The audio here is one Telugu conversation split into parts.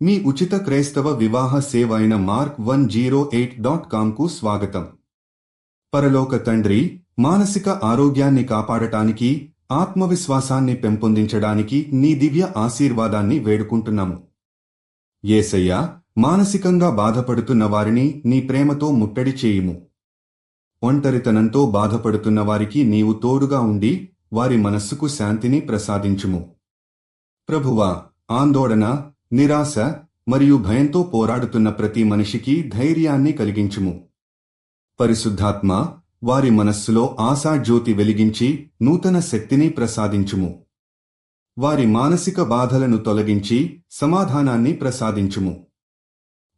మీ ఉచిత క్రైస్తవ వివాహ సేవ అయిన mark108.comకు స్వాగతం. పరలోక తండ్రి, మానసిక ఆరోగ్యాన్ని కాపాడటానికి, ఆత్మవిశ్వాసాన్ని పెంపొందించడానికి నీ దివ్య ఆశీర్వాదాన్ని వేడుకుంటున్నాము. యేసయ్యా, మానసికంగా బాధపడుతున్న వారిని నీ ప్రేమతో ముట్టడి చేయుము. ఒంటరితనంతో బాధపడుతున్న వారికి నీవు తోడుగా ఉండి వారి మనస్సుకు శాంతిని ప్రసాదించుము. ప్రభువా, ఆందోళన, నిరాశ మరియు భయంతో పోరాడుతున్న ప్రతి మనిషికి ధైర్యాన్ని కలిగించుము. పరిశుద్ధాత్మ, వారి మనస్సులో ఆశాజ్యోతి వెలిగించి నూతన శక్తిని ప్రసాదించుము. వారి మానసిక బాధలను తొలగించి సమాధానాన్ని ప్రసాదించుము.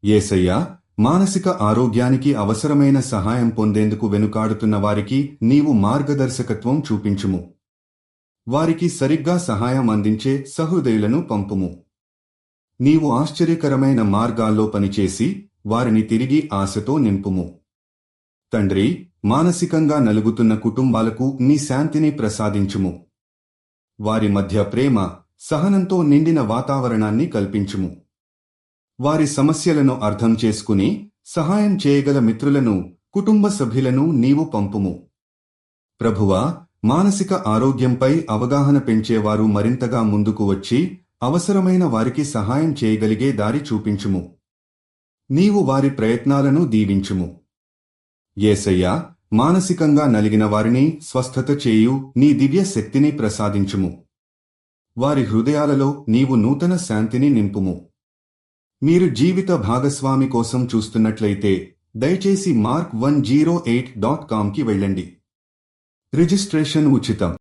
యేసయ్యా, మానసిక ఆరోగ్యానికి అవసరమైన సహాయం పొందేందుకు వెనుకాడుతున్న వారికి నీవు మార్గదర్శకత్వం చూపించుము. వారికి సరిగ్గా సహాయం అందించే సహృదయులను పంపుము. నీవు ఆశ్చర్యకరమైన మార్గాల్లో పనిచేసి వారిని తిరిగి ఆశతో నింపుము. తండ్రి, మానసికంగా నలుగుతున్న కుటుంబాలకు నీ శాంతిని ప్రసాదించుము. వారి మధ్య ప్రేమ, సహనంతో నిండిన వాతావరణాన్ని కల్పించుము. వారి సమస్యలను అర్థం చేసుకుని సహాయం చేయగల మిత్రులను, కుటుంబ సభ్యులను నీవు పంపుము. ప్రభువా, మానసిక ఆరోగ్యంపై అవగాహన పెంచేవారు మరింతగా ముందుకు వచ్చి అవసరమైన వారికి సహాయం చేయగలిగే దారి చూపించుము. నీవు వారి ప్రయత్నాలను దీవించుము. యేసయ్యా, మానసికంగా నలిగిన వారిని స్వస్థత చేయు నీ దివ్య శక్తిని ప్రసాదించుము. వారి హృదయాలలో నీవు నూతన శాంతిని నింపుము. మీరు జీవిత భాగస్వామి కోసం చూస్తున్నట్లయితే దయచేసి mark108.comకి వెళ్ళండి. రిజిస్ట్రేషన్ ఉచితం.